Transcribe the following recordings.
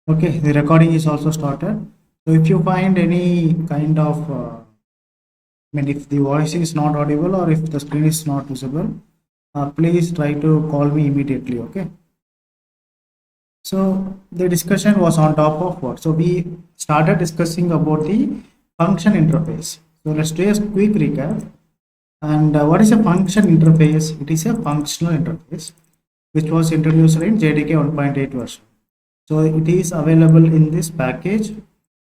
Okay, the recording is also started. So if you find any kind of, if the voice is not audible or if the screen is not visible, please try to call me immediately. Okay. So the discussion was on top of what? So we started discussing about the function interface. So let's do a quick recap. And what is a function interface? It is a functional interface which was introduced in JDK 1.8 version. So it is available in this package,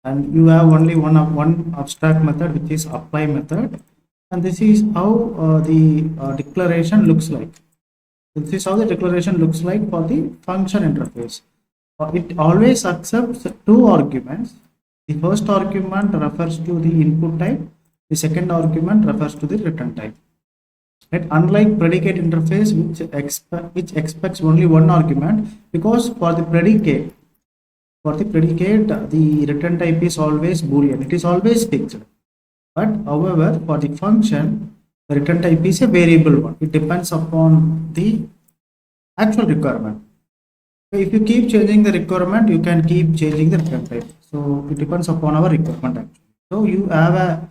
and you have only one abstract method, which is apply method, and this is how the declaration looks like. This is how the declaration looks like for the function interface. It always accepts two arguments. The first argument refers to the input type. The second argument refers to the return type. Right? Unlike predicate interface, which expects only one argument, because for the predicate, the return type is always boolean. It is always fixed. But however, for the function, the return type is a variable one. It depends upon the actual requirement. If you keep changing the requirement, you can keep changing the return type. So it depends upon our requirement actually. So you have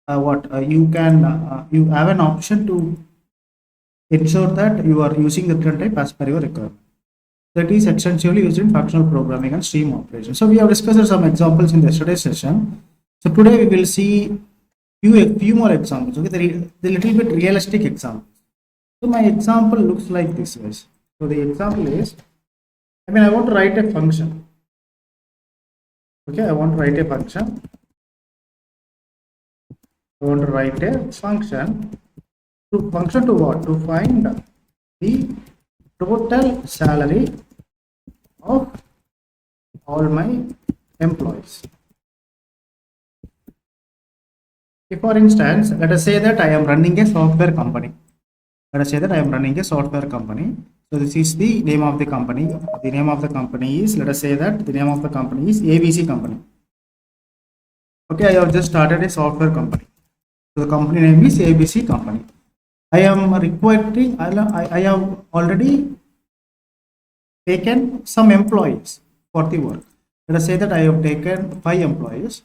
you have an option to ensure that you are using the return type as per your requirement. That is extensively used in functional programming and stream operations. So we have discussed some examples in yesterday's session. So today we will see a few more examples. Okay, the little bit realistic examples. So my example looks like this, guys. So the example is, I want to write a function. Okay, I want to write a function. I want to write a function. To what? To find the total salary of all my employees. If, for instance, let us say that I am running a software company. So this is the name of the company. The name of the company is, let us say that the name of the company is ABC company. Okay, I have just started a software company. So the company name is ABC company. I have already taken some employees for the work. Let us say that I have taken 5 employees.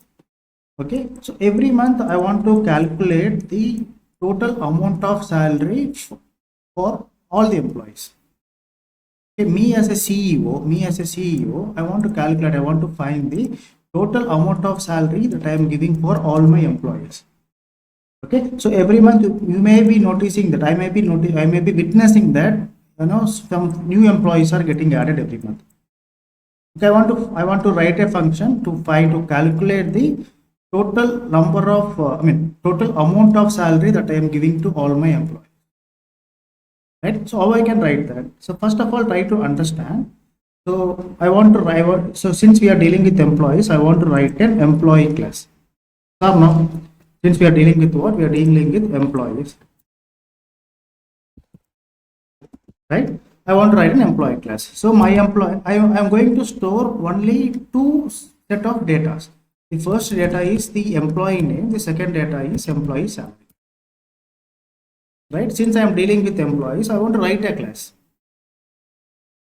Okay, so every month I want to calculate the total amount of salary for all the employees. Okay, me as a CEO, I want to calculate, I want to find the total amount of salary that I am giving for all my employees. Okay, so every month you may be noticing that I may be witnessing that some new employees are getting added every month. Okay, I want to write a function to calculate the total number of total amount of salary that I am giving to all my employees. Right, so how I can write that? So first of all, try to understand. So so since we are dealing with employees, I want to write an employee class. So now, since we are dealing with what? We are dealing with employees, right? I want to write an employee class. So my employee, I am going to store only two set of data. The first data is the employee name. The second data is employee salary. Right? Since I am dealing with employees, I want to write a class.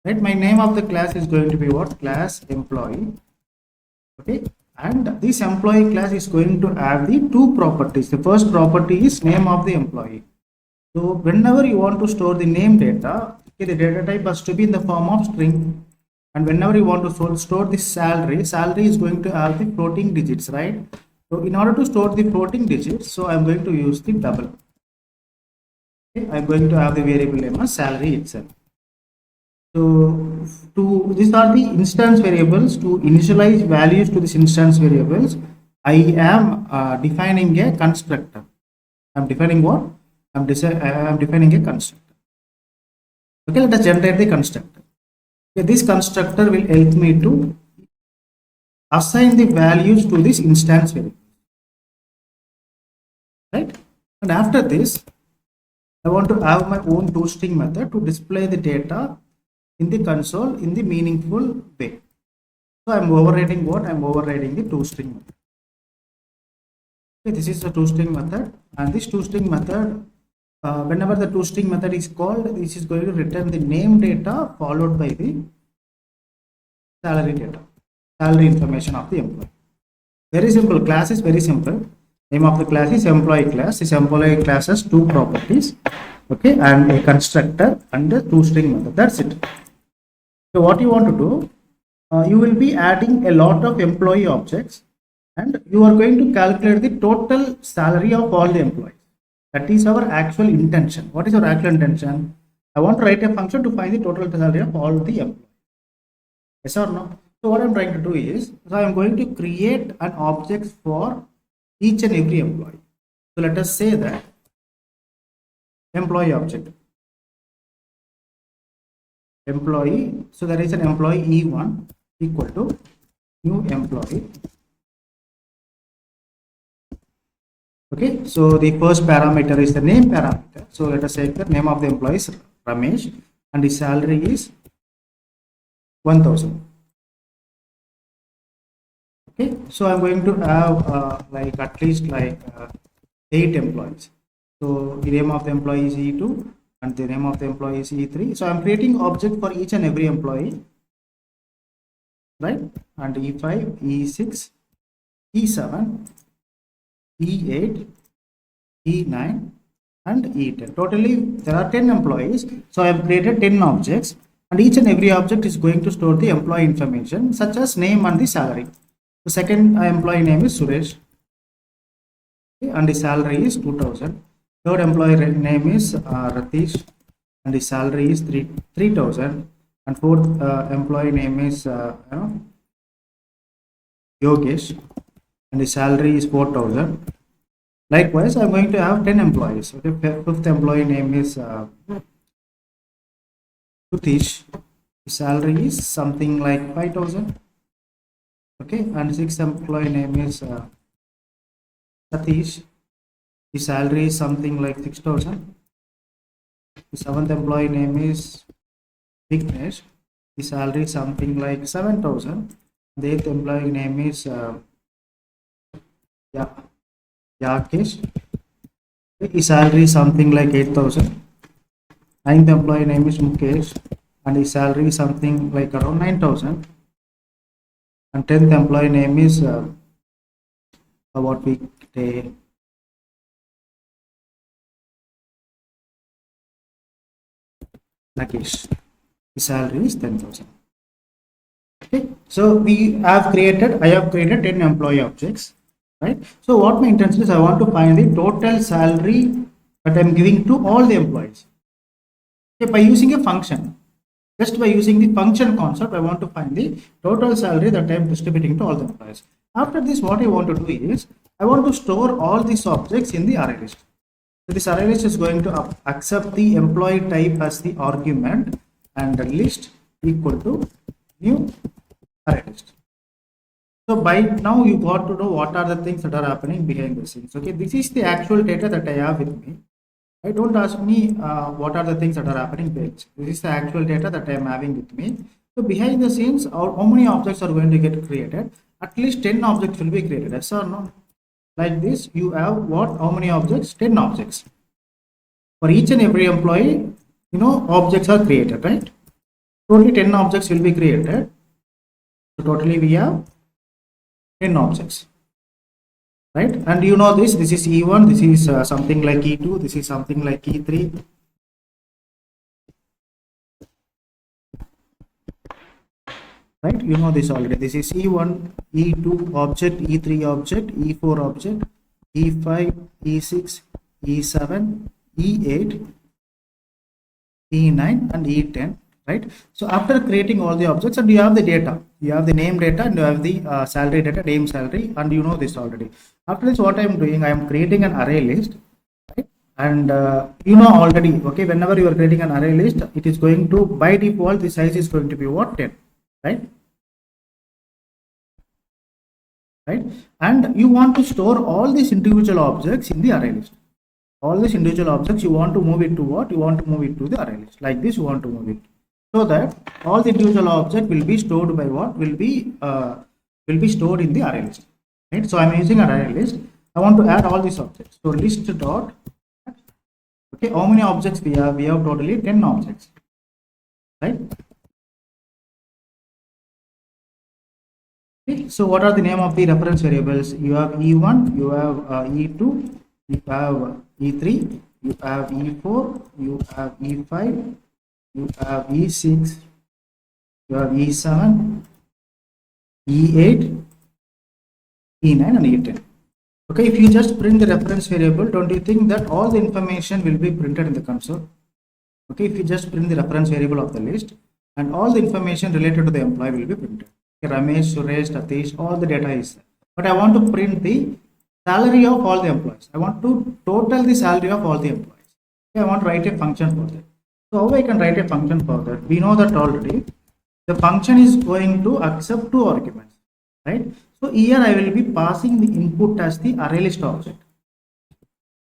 Right? My name of the class is going to be what? Class employee. Okay. And this employee class is going to have the two properties. The first property is name of the employee. So whenever you want to store the name data, okay, the data type has to be in the form of string. And whenever you want to store the salary is going to have the floating digits, right? So in order to store the floating digits, so I'm going to use the double. Okay, I'm going to have the variable name as salary itself. So these are the instance variables. To initialize values to these instance variables, I am defining a constructor. I'm defining what? I'm defining a constructor. Okay, let us generate the constructor. Okay, this constructor will help me to assign the values to this instance variable. Right? And after this, I want to have my own toString method to display the data in the console in the meaningful way. So I'm overriding what? I'm overriding the toString method. Okay, this is the toString method, and this toString method, whenever the toString method is called, this is going to return the name data followed by the salary data. salary information of the employee. Very simple. Class is very simple. Name of the class is employee class. This employee class has two properties, okay, and a constructor and a toString method. That's it. So what you want to do, you will be adding a lot of employee objects, and you are going to calculate the total salary of all the employees. That is our actual intention. What is our actual intention? I want to write a function to find the total salary of all the employees. Yes or no? So what I'm trying to do is, so I'm going to create an object for each and every employee. So let us say that employee object, employee. So there is an employee E1 equal to new employee. Okay, so the first parameter is the name parameter. So let us say the name of the employee is Ramesh and the salary is 1000. Okay, so I'm going to have like at least like 8 employees. So the name of the employee is E2 and the name of the employee is E3. So I'm creating object for each and every employee, right? And E5, E6, E7, E8, E9 and E10. Totally there are 10 employees. So I have created 10 objects, and each and every object is going to store the employee information such as name and the salary. The second employee name is Suresh, okay, and the salary is 2000. Third employee name is Ratish and the salary is 3000. And fourth employee name is Yogesh and the salary is 4000. Likewise, I'm going to have 10 employees. Okay, fifth employee name is Sutish. The salary is something like 5000. Okay, and sixth employee name is Satish. The salary is something like 6000. The seventh employee name is Vignesh. The salary is something like 7000. The eighth employee name is Yakesh. His salary is something like 8000. Ninth employee name is Mukesh and his salary is something like around 9000. And 10th employee name is what we say Nakesh. His salary is 10,000. Okay, so I have created 10 employee objects, right? So what my intention is, I want to find the total salary that I'm giving to all the employees. Okay, by using a function, just by using the function concept, I want to find the total salary that I'm distributing to all the employees. After this, what I want to do is, I want to store all these objects in the array list. So this array list is going to accept the employee type as the argument and the list equal to new array list. So by now you got to know what are the things that are happening behind the scenes. Okay, this is the actual data that I have with me. I don't ask me what are the things that are happening behind. This is the actual data that I am having with me. So behind the scenes, how many objects are going to get created? At least 10 objects will be created. Yes or no? Like this, you have what? How many objects? 10 objects. For each and every employee, objects are created, right? Totally 10 objects will be created. So totally we have 10 objects, right? And this is E1, this is something like E2, this is something like E3. Right, this already. This is E1, E2 object, E3 object, E4 object, E5, E6, E7, E8, E9 and E10, right? So after creating all the objects, and you have the data, you have the name data and you have the salary data, name, salary, and this already. After this, what I am doing, I am creating an array list, right? And already, okay, whenever you are creating an array list, it is going to, by default, the size is going to be what? 10, right? Right, and you want to store all these individual objects in the array list. All these individual objects, you want to move it to what? You want to move it to the array list. Like this, you want to move it, so that all the individual object will be stored by what? Will be stored in the array list, right? So I'm using an array list. I want to add all these objects. So list dot, okay, how many objects we have? We have totally 10 objects, right? Okay, so what are the name of the reference variables? You have E1, you have E2, you have E3, you have E4, you have E5, you have E6, you have E7, E8, E9 and E10. Okay, if you just print the reference variable, don't you think that all the information will be printed in the console? Okay, if you just print the reference variable of the list and all the information related to the employee will be printed. Okay, Ramesh, Suresh, Satish, all the data is there. But I want to print the salary of all the employees. I want to total the salary of all the employees. Okay, I want to write a function for that. So how I can write a function for that? We know that already. The function is going to accept two arguments, right? So here I will be passing the input as the array list object.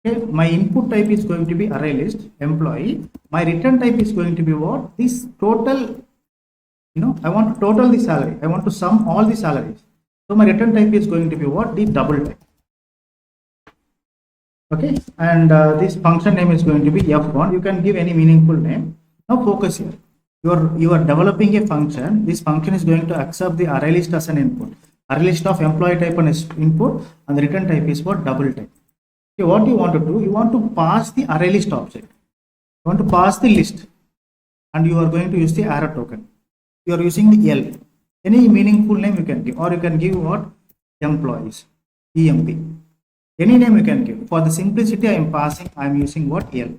Okay, my input type is going to be array list employee. My return type is going to be what? This total, I want to total the salary. I want to sum all the salaries. So my return type is going to be what? The double type. Okay, and this function name is going to be f1. You can give any meaningful name. Now focus here. You are developing a function. This function is going to accept the array list as an input. Array list of employee type and input, and the return type is what? Double type. Okay, what you want to do? You want to pass the array list object. You want to pass the list, and you are going to use the arrow token. You are using the L. Any meaningful name you can give, or you can give what? Employees, EMP. Any name you can give. For the simplicity, I am passing. I am using what? L.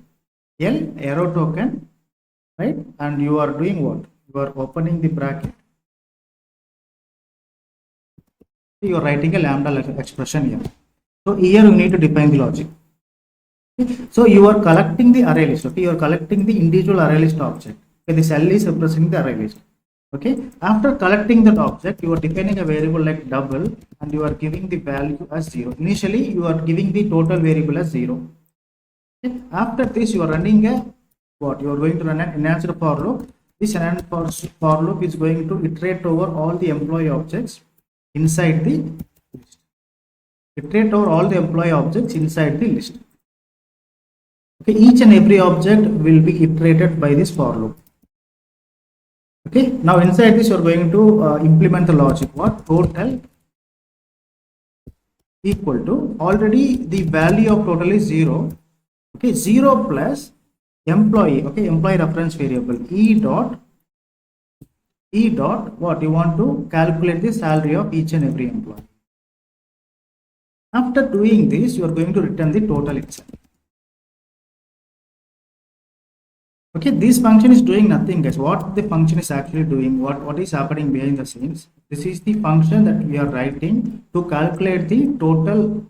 L arrow token, right? And you are doing what? You are opening the bracket. You are writing a lambda expression here. So here you need to define the logic. Okay. So you are collecting the array list. Okay, you are collecting the individual array list object. Okay, this L is representing the array list. Okay, after collecting that object, you are defining a variable like double, and you are giving the value as 0. Initially, you are giving the total variable as 0. Okay. After this, you are running a what? You are going to run an enhanced for loop. This enhanced for loop is going to iterate over all the employee objects inside the list. Iterate over all the employee objects inside the list. Okay, each and every object will be iterated by this for loop. Okay, now inside this you are going to implement the logic. What? Total equal to, already the value of total is 0. Okay, 0 plus employee. Okay, employee reference variable e dot what? You want to calculate the salary of each and every employee. After doing this, you are going to return the total itself. Okay, this function is doing nothing, guys. What the function is actually doing, what is happening behind the scenes? This is the function that we are writing to calculate the total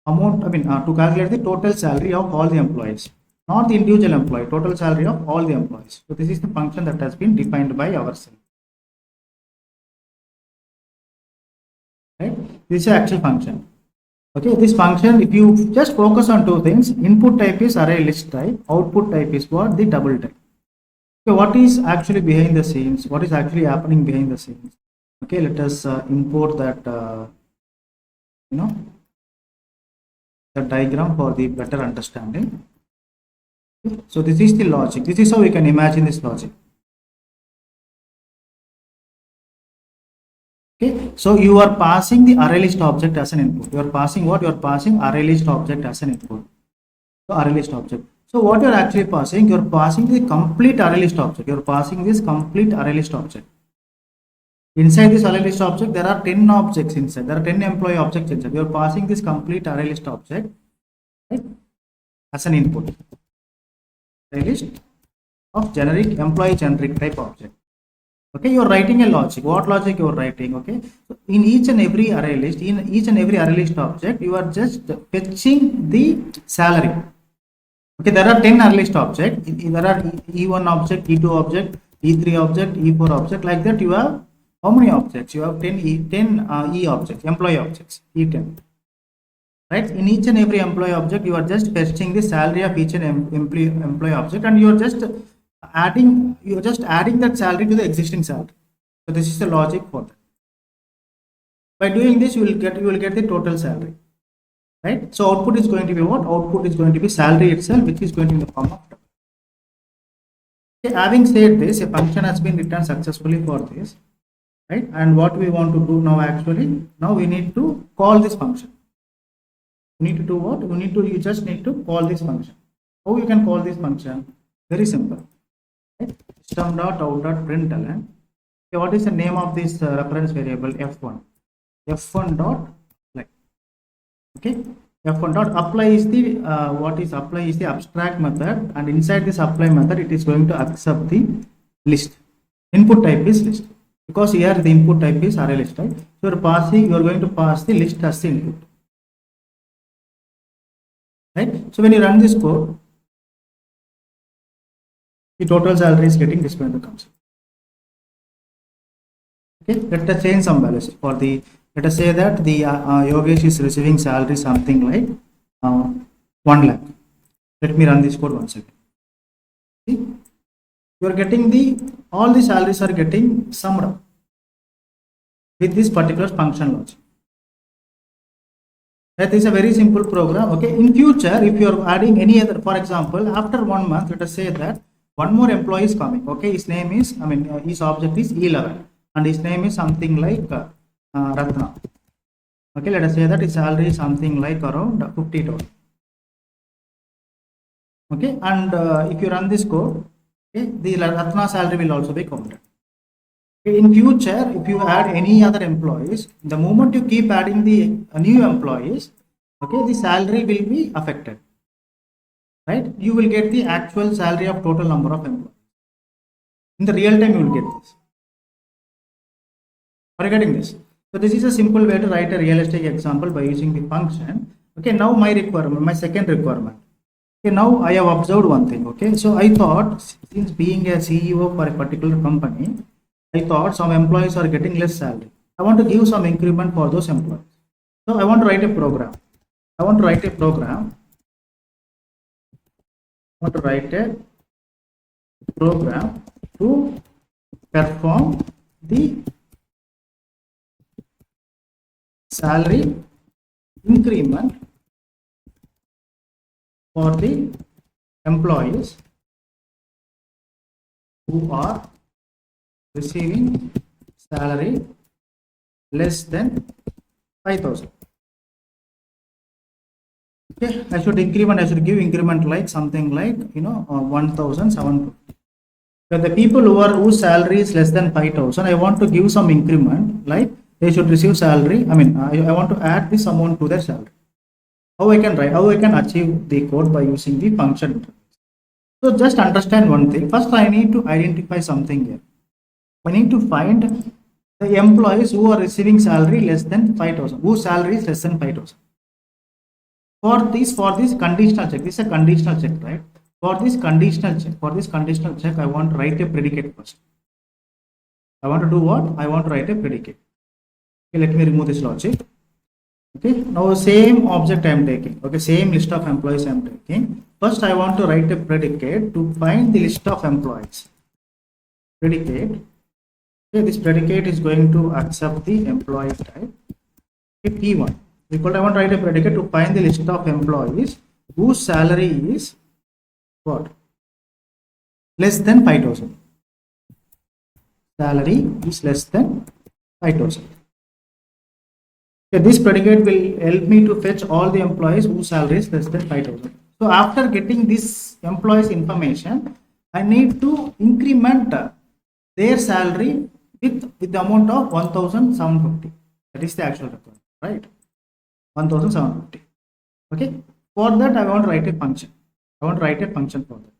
amount. To calculate the total salary of all the employees, not the individual employee. Total salary of all the employees. So this is the function that has been defined by ourselves. Right? This is the actual function. Okay, this function, if you just focus on two things, input type is array list type, output type is what? The double type. Okay, what is actually behind the scenes? What is actually happening behind the scenes? Okay, let us import that, the diagram for the better understanding. Okay, so this is the logic. This is how we can imagine this logic. Okay, so you are passing the array list object as an input. You are passing what? You are passing array list object as an input. So array list object. So what you are actually passing? You are passing the complete array list object. You are passing this complete array list object. Inside this array list object, there are 10 objects inside. There are 10 employee objects inside. You are passing this complete array list object, right, as an input. Array list of generic employee generic type object. Okay, you are writing a logic. What logic you are writing? Okay, so in each and every array list, in each and every array list object, you are just fetching the salary. Okay, there are 10 array list objects. There are E1 object, E2 object, E3 object, E4 object. Like that, you have how many objects? You have 10 E objects, employee objects, E10. Right? In each and every employee object, you are just fetching the salary of each and employee object, and you are just adding that salary to the existing salary. So this is the logic for that. By doing this, you will get the total salary. Right? So output is going to be what? Output is going to be salary itself, which is going to be in the form of double. Okay, having said this, a function has been written successfully for this. right? And what we want to do now, actually, now we need to call this function. You need to do what? You just need to call this function. How you can call this function? Very simple. Right? System.out.println. Okay, what is the name of this reference variable? F1. F1 dot apply. Okay. F1 dot apply is the what is apply is the abstract method, and inside this apply method, it is going to accept the list. Input type is list, because here the input type is array list type. So you are going to pass the list as the input. Right? So when you run this code, the total salary is getting displayed in the console. Okay, let us change some values for the, let us say that the Yogesh is receiving salary something like 1 lakh. Let me run this code once again. See, you are getting all the salaries are getting summed up with this particular function logic. That is a very simple program. Okay, in future, if you are adding any other, for example, after 1 month, let us say that one more employee is coming. Okay, his name is, his object is E11, and his name is something like Ratna. Okay, let us say that his salary is something like around 50,000. Okay, and if you run this code, okay, the Ratna salary will also be counted. In future, if you add any other employees, the moment you keep adding the new employees, okay, the salary will be affected, right? You will get the actual salary of total number of employees. In the real time, you will get this. Are you getting this? So this is a simple way to write a realistic example by using the function. Okay, now my requirement, my second requirement. Okay, now I have observed one thing. Okay, so I thought, since being a CEO for a particular company, I thought some employees are getting less salary. I want to give some increment for those employees. So I want to write a program. I want to write a program. I want to write a program to perform the salary increment for the employees who are receiving salary less than 5,000. Okay, I should give increment like something like 1,750. So the people whose salary is less than 5,000, I want to give some increment, like they should receive salary. I want to add this amount to their salary. How I can achieve the code by using the function. So just understand one thing. First, I need to identify something here. I need to find the employees who are receiving salary less than 5,000, whose salary is less than 5,000. For this conditional check, this is a conditional check, right? For this conditional check, I want to write a predicate first. I want to do what? I want to write a predicate. Okay, let me remove this logic. Okay, now same object I am taking. Okay, same list of employees I am taking. First, I want to write a predicate to find the list of employees. Predicate. Okay, this predicate is going to accept the employee type. Okay, P1. I want to write a predicate to find the list of employees whose salary is what? Less than 5,000. Salary is less than 5,000. Okay, this predicate will help me to fetch all the employees whose salary is less than 5,000. So after getting this employees information, I need to increment their salary with the amount of 1,750. That is the actual requirement, right? 1,750. Okay. For that, I want to write a function. I want to write a function for that.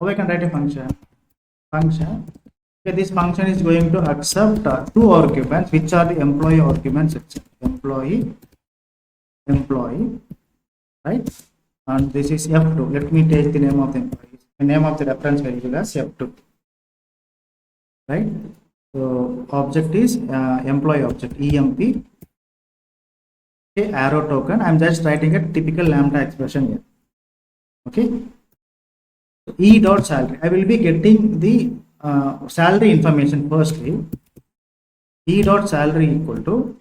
How I can write a function? Okay, this function is going to accept two arguments, which are the employee arguments itself. Employee, right? And this is F2. Let me take the name of the employee. The name of the reference variable as F2. Right? So object is employee object, EMP. Okay, arrow token. I'm just writing a typical lambda expression here. Okay. So E dot salary. I will be getting the salary information firstly. E dot salary equal to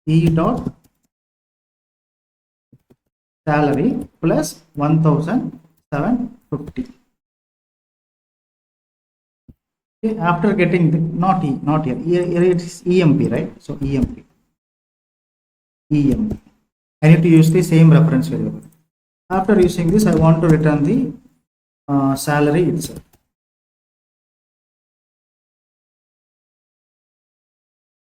E dot salary plus 1,750. Okay, after getting the, not here, here it is emp, right? So emp, I need to use the same reference variable. After using this, I want to return the salary itself.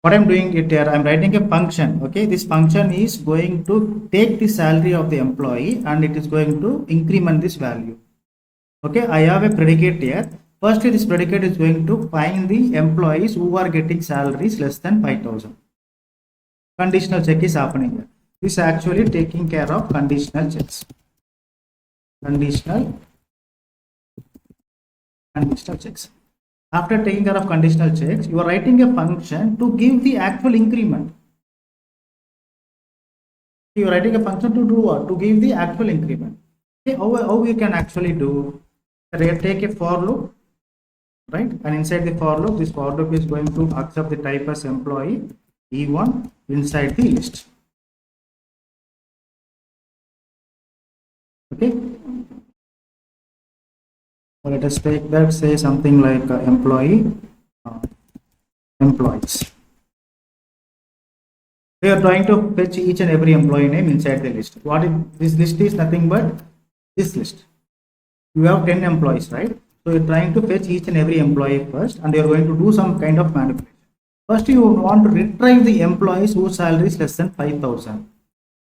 What I'm doing it here, I'm writing a function. Okay, this function is going to take the salary of the employee and it is going to increment this value. Okay, I have a predicate here. Firstly, this predicate is going to find the employees who are getting salaries less than 5,000. Conditional check is happening here. This is actually taking care of conditional checks. Conditional checks. After taking care of conditional checks, you are writing a function to give the actual increment. You are writing a function to do what? To give the actual increment. Okay, how you can actually do? Take a for loop, right? And inside the for loop, this for loop is going to accept the type as employee E1 inside the list. Okay. So let us take that, say something like employees. We are trying to fetch each and every employee name inside the list. What if this list is nothing but this list? You have 10 employees, right? So you're trying to fetch each and every employee first, and you're going to do some kind of manipulation. First, you want to retrieve the employees whose salary is less than 5,000.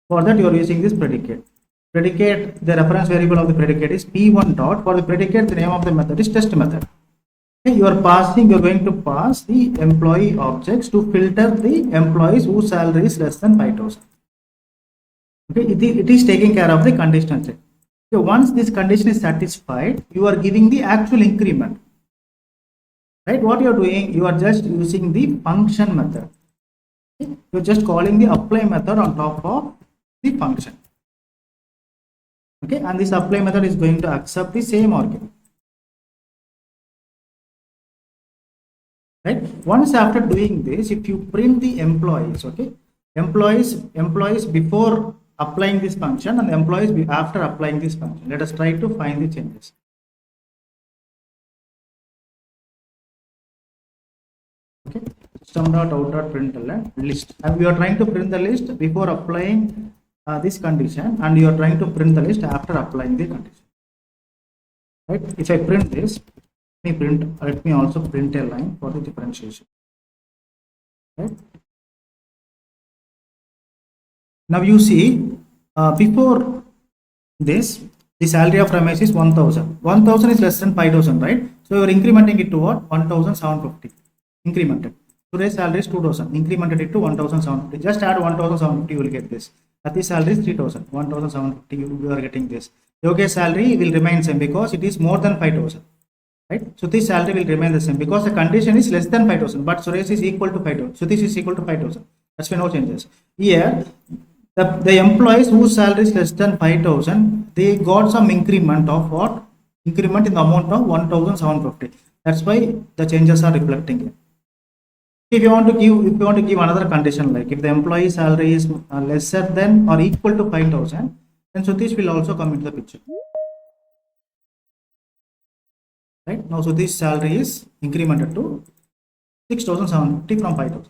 For that, you are using this predicate. Predicate, the reference variable of the predicate is p1 dot. For the predicate, the name of the method is test method. Okay, you are going to pass the employee objects to filter the employees whose salary is less than 5,000. Okay, it is taking care of the conditional check. Okay, once this condition is satisfied, you are giving the actual increment. Right? What you are doing, you are just using the function method. Okay? You are just calling the apply method on top of the function. Okay, and this apply method is going to accept the same argument. Right? Once after doing this, if you print the employees, okay, employees before applying this function and employees after applying this function. Let us try to find the changes. Okay, system.out.println list, and we are trying to print the list before applying this condition, and you are trying to print the list after applying the condition. Right? If I print this, let me also print a line for the differentiation. Right? Now you see, before this, the salary of Ramesh is 1,000. 1,000 is less than 5,000, right? So you are incrementing it to what? 1,750. Incremented. Today's salary is 2,000. Incremented it to 1,750. Just add 1,750, you will get this. Ati's salary is 3,000. 1,750, you are getting this. Yogesh salary will remain same because it is more than 5,000. Right? So this salary will remain the same because the condition is less than 5,000, but Suresh is equal to 5,000. So this is equal to 5,000. That's why no changes. Here, the employees whose salary is less than 5,000, they got some increment of what? Increment in the amount of 1,750. That's why the changes are reflecting here. If you want to give another condition, like if the employee salary is lesser than or equal to 5,000, then Sutish will also come into the picture. Right? Now Sutish salary is incremented to 6,750 from 5,000.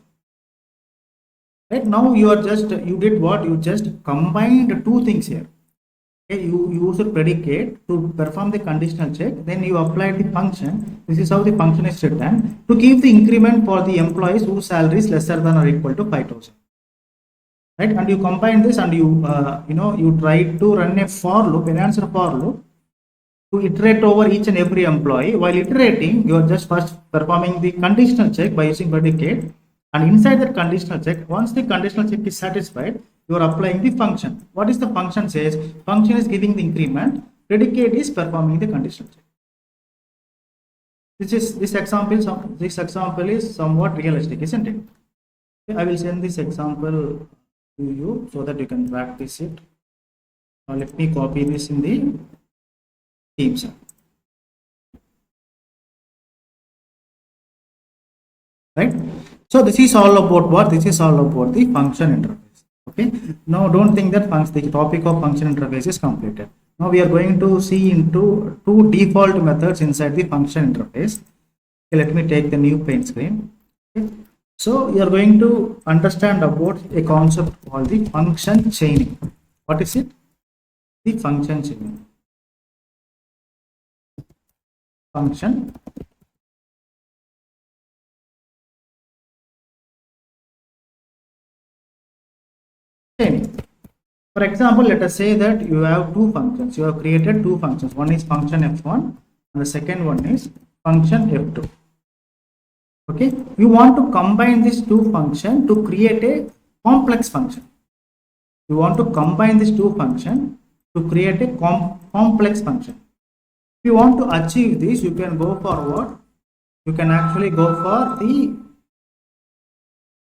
Right? Now you did what? You just combined two things here. Okay, you use a predicate to perform the conditional check, then you apply the function. This is how the function is written to give the increment for the employees whose salary is lesser than or equal to 5,000. Right? And you combine this and you try to run a for loop, enhancer for loop, to iterate over each and every employee. While iterating, you are just first performing the conditional check by using predicate, and inside that conditional check, once the conditional check is satisfied, you are applying the function. What is the function says? Function is giving the increment, predicate is performing the conditional check. This example is somewhat realistic, isn't it? Okay, I will send this example to you so that you can practice it. Let me copy this in the Teams. Right? So this is all about what? This is all about the function interface. Okay. Now don't think that the topic of function interface is completed. Now we are going to see into two default methods inside the function interface. Okay, let me take the new paint screen. Okay. So you are going to understand about a concept called the function chaining. What is it? The function chaining. Function chaining. For example, let us say that you have two functions. You have created two functions. One is function f1 and the second one is function f2. Okay, you want to combine these two functions to create a complex function. You want to combine these two functions to create a complex function. If you want to achieve this, you can go for what? You can actually go for the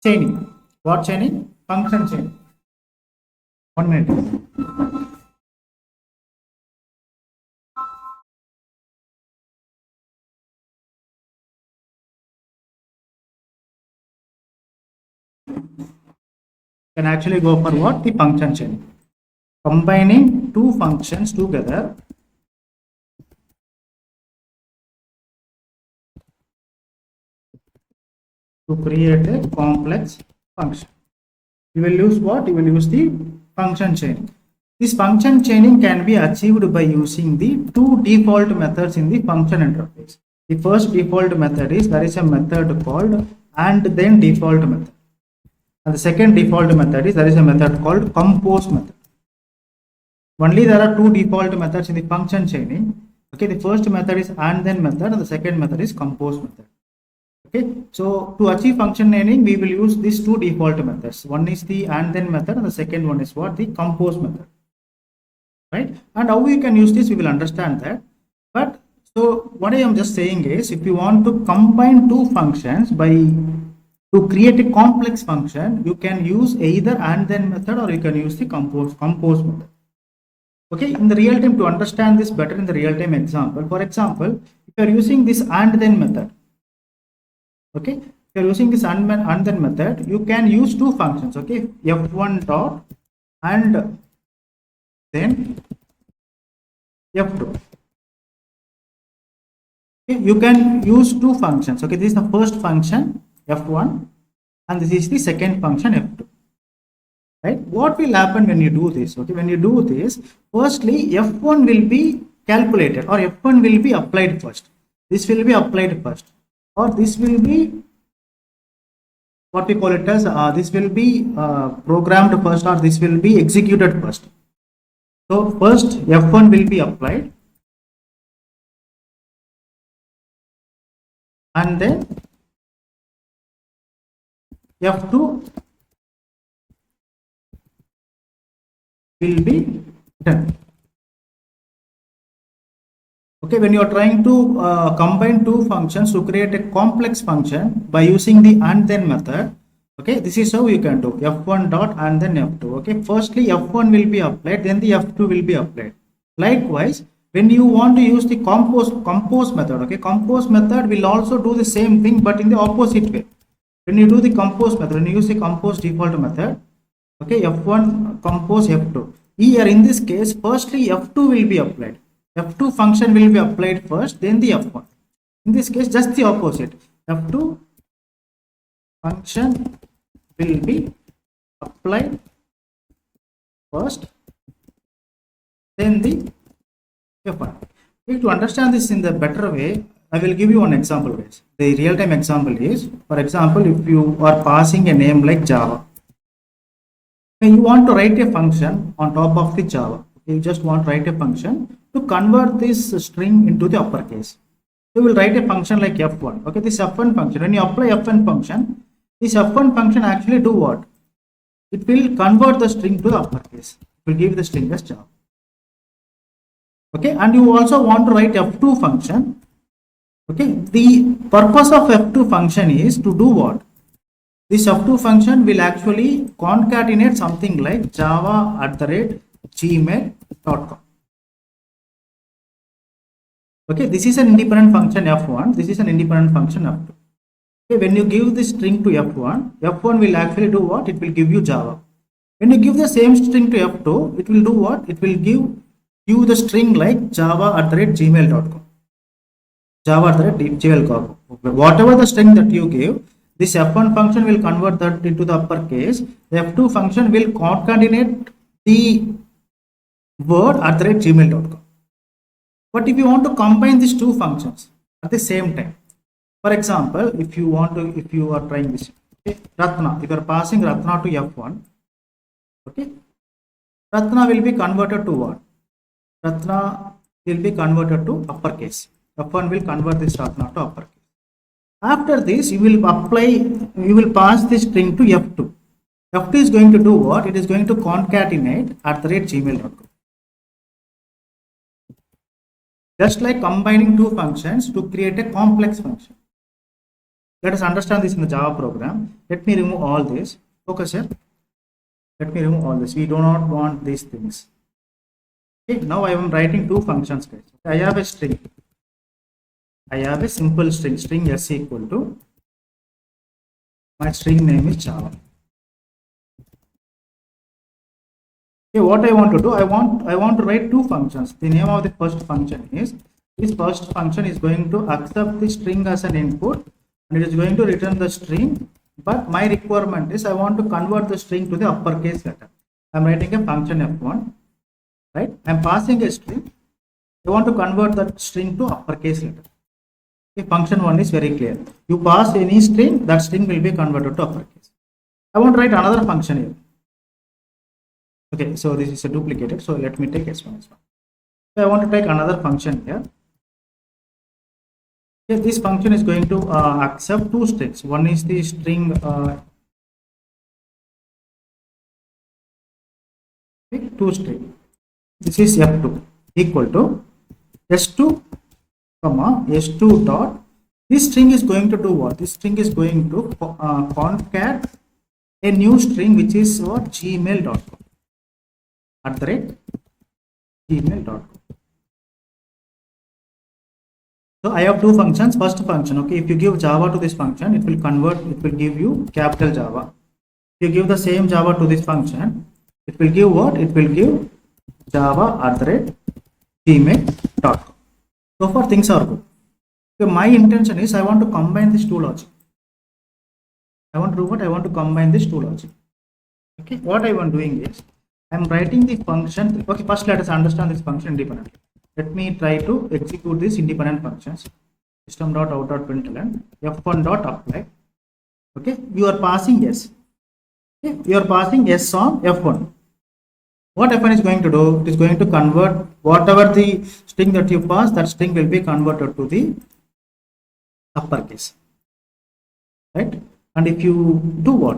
chaining. What chaining? Function chaining. 1 minute. Can actually go for what? The function chaining. Combining two functions together to create a complex function. You will use what? You will use the function chaining. This function chaining can be achieved by using the two default methods in the function interface. The first default method is there is a method called andThen default method. And the second default method is there is a method called compose method. Only there are two default methods in the function chaining. Okay, the first method is andThen method and the second method is compose method. Okay, so to achieve function chaining, we will use these two default methods. One is the andThen method and the second one is what? The compose method. Right? And how we can use this, we will understand that. But so what I am just saying is, if you want to combine two functions to create a complex function, you can use either andThen method or you can use the compose method. Okay, in the real time, to understand this better in the real time example, for example, if you are using this andThen method, okay, if you are using this andThen method, you can use two functions, okay, f1 dot and then f2. Okay, you can use two functions. Okay, this is the first function f1 and this is the second function f2. Right, what will happen when you do this? Okay, when you do this, firstly f1 will be calculated or f1 will be applied first. This will be applied first, or this will be what we call it as this will be programmed first, or this will be executed first. So first f1 will be applied and then f2 will be done. Okay, when you are trying to combine two functions to create a complex function by using the andThen method, okay, this is how you can do f1 dot and then f2. Okay, firstly f1 will be applied, then the f2 will be applied. Likewise, when you want to use the compose method, okay, compose method will also do the same thing but in the opposite way. When you do the compose method, when you use the compose default method, okay, f1 compose f2. Here in this case, firstly f2 will be applied. F2 function will be applied first, then the f1. In this case, just the opposite. F2 function will be applied first, then the f1. To understand this in the better way, I will give you one example, guys. The real-time example is, for example, if you are passing a name like Java, and you want to write a function on top of the Java, you just want to write a function to convert this string into the uppercase. You will write a function like f1. Okay, this f1 function, when you apply f1 function, this f1 function actually do what? It will convert the string to the uppercase. It will give the string as Java. Okay, and you also want to write f2 function. Okay, the purpose of f2 function is to do what? This f2 function will actually concatenate something like java@gmail.com. Okay, this is an independent function f1. This is an independent function f2. Okay, when you give the string to f1, f1 will actually do what? It will give you Java. When you give the same string to f2, it will do what? It will give you the string like java@gmail.com. java.util.function. Whatever the string that you give, this f1 function will convert that into the uppercase. The f2 function will concatenate the word @gmail.com. But if you want to combine these two functions at the same time, for example, if you are trying this, okay, Ratna, if you are passing Ratna to f1, okay, Ratna will be converted to what? Ratna will be converted to uppercase. F1 will convert this Ratna to uppercase. After this, you will pass this string to F2. F2 is going to do what? It is going to concatenate @gmail.com. Just like combining two functions to create a complex function. Let us understand this in the Java program. Let me remove all this. Focus here. Let me remove all this. We do not want these things. Okay, now I am writing two functions, guys. I have a string. I have a simple string s equal to, my string name is Java. Okay, what I want to do, I want to write two functions. The name of the first function is, this first function is going to accept the string as an input and it is going to return the string, but my requirement is I want to convert the string to the uppercase letter. I'm writing a function f1, right? I'm passing a string. I want to convert that string to uppercase letter. Okay, function 1 is very clear. You pass any string, that string will be converted to uppercase. I want to write another function here. Okay, so this is a duplicated, so let me take s1 as well. So I want to take another function here. Okay, this function is going to accept two strings. One is the string two string. This is f2 equal to s2 comma s2 dot. This string is going to do what? This string is going to concat a new string which is what? gmail.com @gmail.com. So I have two functions. First function, okay, if you give Java to this function, it will convert, it will give you capital Java. If you give the same Java to this function, it will give what? It will give Java @gmail.com. So far things are good. So my intention is I want to combine these two logic. I want to do what? I want to combine these two logic. Okay, what I am doing is I am writing the function. Okay, first let us understand this function independently. Let me try to execute these independent functions. System.out.println f1.apply. Okay, you are passing s. Okay, you are passing s on f1. What f1 is going to do? It is going to convert whatever the string that you pass, that string will be converted to the uppercase, right? And if you do what?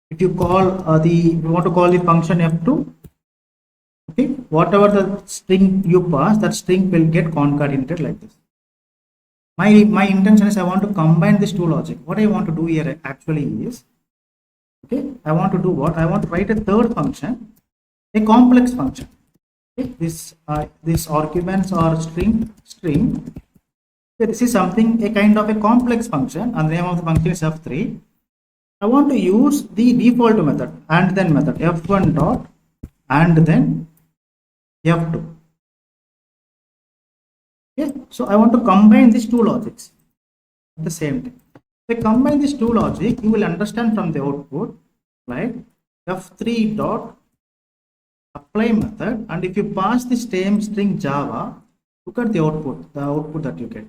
If you call you want to call the function f2, okay, whatever the string you pass, that string will get concatenated like this. My intention is I want to combine these two logic. What I want to do here actually is, okay, I want to do what? I want to write a third function, a complex function. Okay, this arguments are string. Okay, this is something, a kind of a complex function, and the name of the function is f3. I want to use the default method, andThen method, f1 dot andThen f2. Okay, so I want to combine these two logics at the same time. If I combine these two logic, you will understand from the output, right? f3 dot apply method, and if you pass the same string Java, look at the output that you get.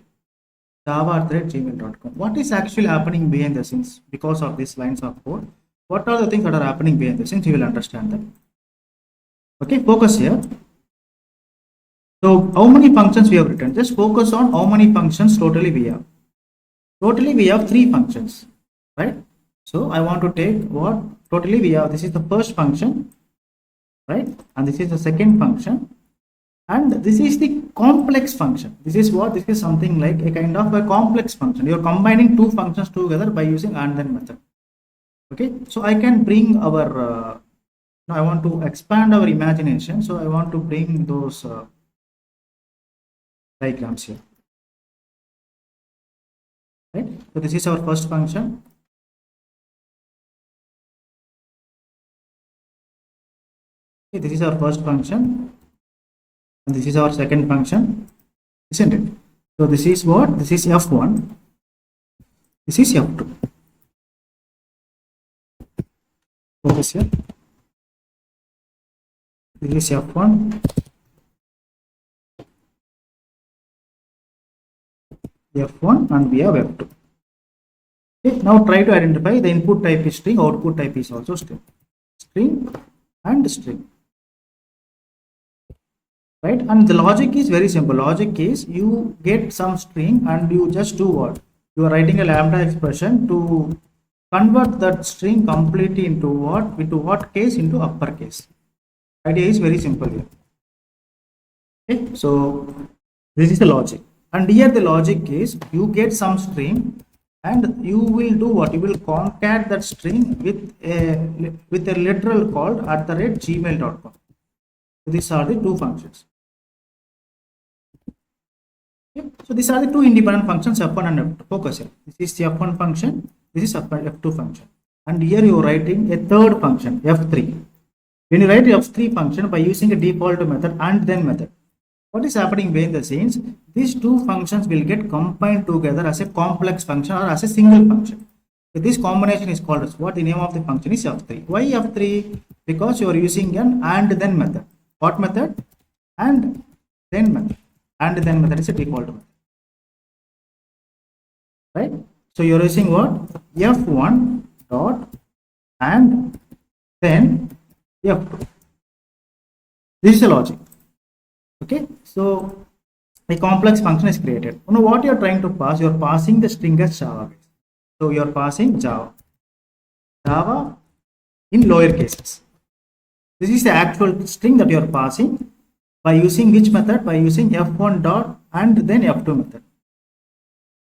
Java@gmail.com. What is actually happening behind the scenes because of these lines of code? What are the things that are happening behind the scenes? You will understand that. Okay, focus here. So how many functions we have written? Just focus on how many functions totally we have. Totally we have three functions, right? So I want to take what totally we have. This is the first function, right? And this is the second function. And this is the complex function. This is what? This is something like a kind of a complex function. You are combining two functions together by using andThen method. Okay, so I can bring our now I want to expand our imagination, so I want to bring those diagrams here, right? So this is our first function. Okay, this is our first function and this is our second function, isn't it? So this is what? This is F1. This is F2. Focus here. This is F1. F1 and we have F2. Okay, now try to identify the input type is string, output type is also string. String and string. Right? And the logic is very simple. Logic is you get some string and you just do what? You are writing a lambda expression to convert that string completely into what? Into what case? Into uppercase. Idea is very simple here. Okay, so this is the logic. And here the logic is you get some string and you will do what? You will concat that string with a literal called @gmail.com. These are the two functions. Okay. So these are the two independent functions, F1 and F2. Focus here. This is the F1 function. This is F2 function. And here you are writing a third function, F3. When you write F3 function by using a default method andThen method, what is happening behind the scenes? These two functions will get combined together as a complex function or as a single function. So this combination is called as what? The name of the function is F3. Why F3? Because you are using an andThen method. What method? andThen method. andThen method is a default method. Right? So you are using what? F1 dot and then F2. This is the logic. Okay, so a complex function is created. You know what you are trying to pass? You are passing the string as Java. So you are passing Java in lower cases. This is the actual string that you are passing by using which method? By using F1 dot and then F2 method.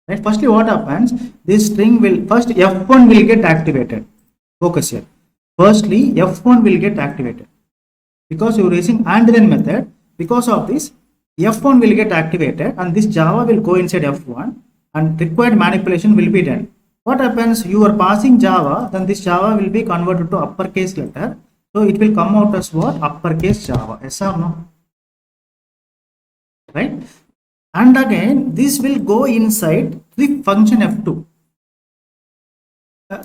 Right? Firstly, what happens? This string will first F1 will get activated. Focus here. Firstly, F1 will get activated because you are using andThen method. Because of this, F1 will get activated and this Java will go inside F1 and required manipulation will be done. What happens? You are passing Java, then this Java will be converted to uppercase letter. So it will come out as what? Uppercase Java. Yes or no? Right? And again, this will go inside the function F2.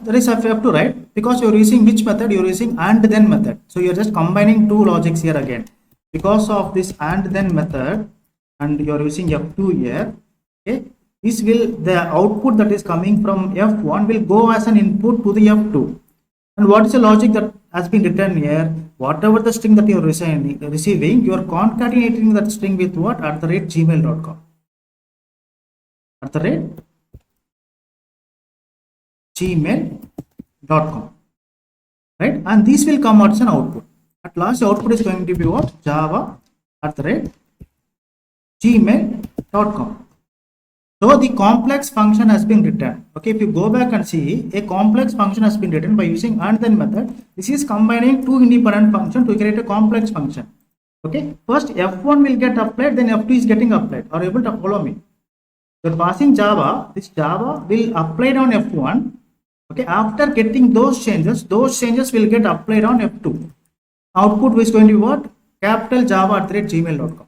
There is F2, right? Because you are using which method? You are using andThen method. So you are just combining two logics here again. Because of this andThen method and you are using F2 here, okay, this will, the output that is coming from F1 will go as an input to the F2. And what is the logic that has been written here? Whatever the string that you are receiving, you are concatenating that string with what? @gmail.com. @gmail.com. Right? And this will come out as an output. At last, the output is going to be what? Java @gmail.com. So the complex function has been written. Okay, if you go back and see, a complex function has been written by using andThen method. This is combining two independent functions to create a complex function. Okay, first F1 will get applied, then F2 is getting applied. Are you able to follow me? You're passing Java. This Java will apply on F1. Okay, after getting those changes will get applied on F2. Output is going to be what? Capital Java @gmail.com.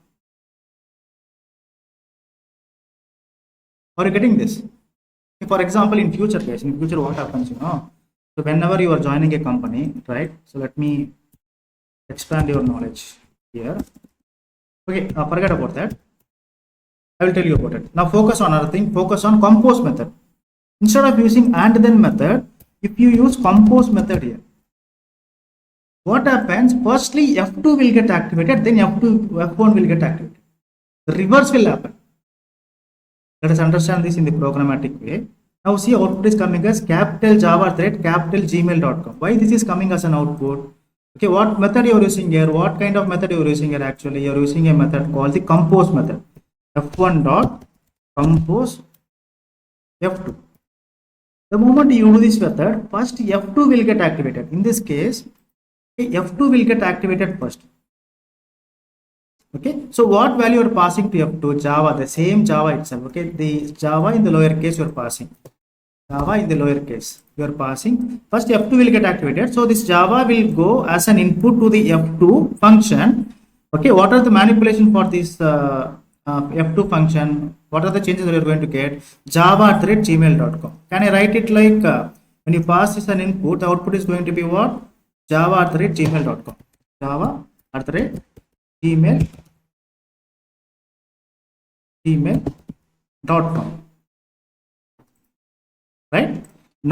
Are you getting this? For example, in future case, in future what happens, so whenever you are joining a company, right? So let me expand your knowledge here. Okay, forget about that. I will tell you about it. Now focus on another thing. Focus on compose method. Instead of using andThen method, if you use compose method here, what happens? Firstly, F2 will get activated, then F1 will get activated. The reverse will happen. Let us understand this in the programmatic way. Now see, output is coming as capital Java capital gmail.com. Why this is coming as an output? Okay, what method you are using here? What kind of method you are using here? Actually, you are using a method called the compose method. F1 dot compose F2. The moment you do this method, first F2 will get activated. In this case, F2 will get activated first. Okay, so what value you are passing to F2? Java, the same Java itself. Okay, the Java in the lower case you are passing. Java in the lower case you are passing. First F2 will get activated. So this Java will go as an input to the F2 function. Okay, what are the manipulation for this F2 function? What are the changes that you're going to get? java@gmail.com. Can I write it like when you pass this an input, the output is going to be what? java@gmail.com. java@gmail.com. Right?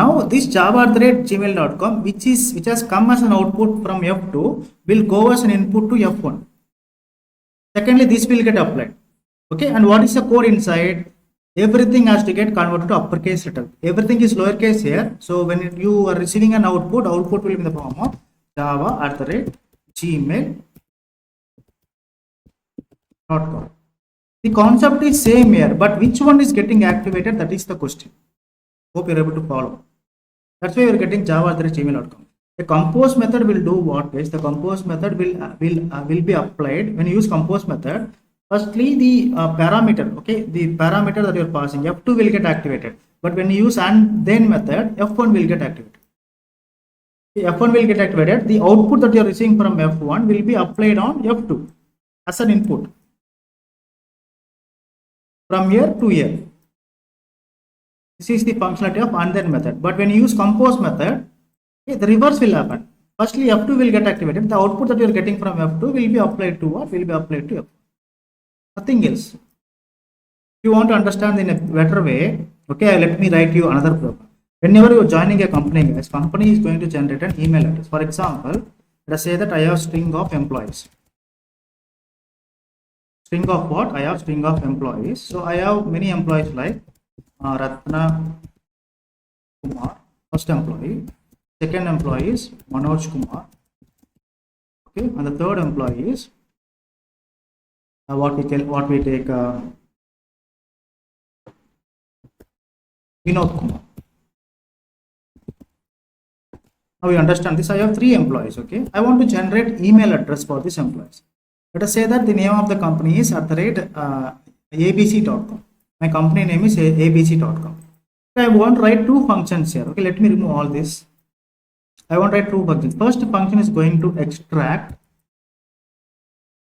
Now this java@gmail.com, which has come as an output from F2, will go as an input to F1. Secondly, this will get applied. Okay, and what is the code inside? Everything has to get converted to uppercase letter. Everything is lowercase here. So when you are receiving an output will be in the form of java@gmail.com. The concept is same here, but which one is getting activated? That is the question. Hope you're able to follow. That's why you're getting java@gmail.com. The compose method will do what, guys? The compose method will be applied when you use compose method. Firstly, the parameter, okay, the parameter that you're passing, F2 will get activated. But when you use andThen method, F1 will get activated. The F1 will get activated. The output that you're receiving from F1 will be applied on F2 as an input. From here to here. This is the functionality of andThen method. But when you use compose method, okay, the reverse will happen. Firstly, F2 will get activated. The output that you're getting from F2 will be applied to what? Will be applied to F1. Nothing else. If you want to understand in a better way, okay, let me write you another program. Whenever you're joining a company, guys, company is going to generate an email address. For example, let us say that I have string of employees. String of what? I have string of employees. So I have many employees like Ratna Kumar, first employee. Second employee is Manoj Kumar. Okay, and the third employee is what we take Vinod Kumar. Now you understand this. I have 3 employees. Okay, I want to generate email address for these employees. Let us say that the name of the company is @abc.com. My company name is abc.com. I want to write 2 functions here. Okay, let me remove all this. I want to write 2 functions. First function is going to extract.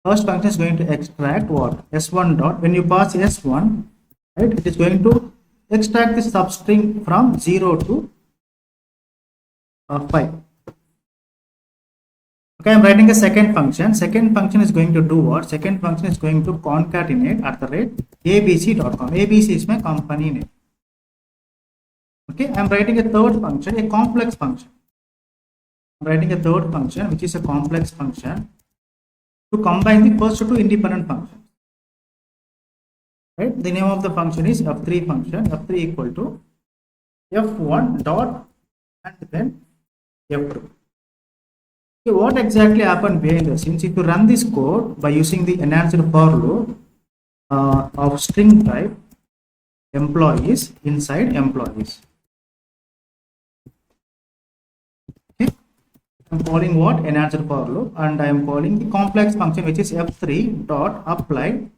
First function is going to extract what? S1 dot. When you pass S1, right, it is going to extract the substring from 0 to 5. Okay, I'm writing a second function. Second function is going to do what? Second function is going to concatenate @abc.com. ABC is my company name. Okay, I'm writing a third function, a complex function. I'm writing a third function, which is a complex function, to combine the first 2 independent functions. Right? The name of the function is F3 function. F3 equal to F1 dot and then F2. Okay, what exactly happened behind the scenes? If you run this code by using the enhanced for loop of string type employees inside employees. Okay, I'm calling what? Enhanced for loop, and I am calling the complex function, which is F3 dot apply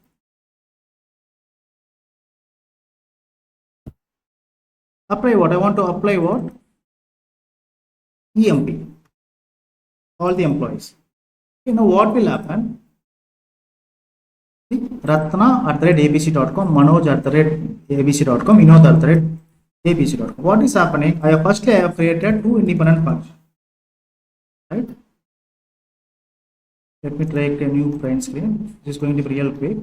what? I want to apply what? EMP. All the employees. You know what will happen? Ratna@abc.com, Manoj@abc.com, Vinod@abc.com. What is happening? I have created 2 independent functions. Right? Let me take a new print screen. This is going to be real quick.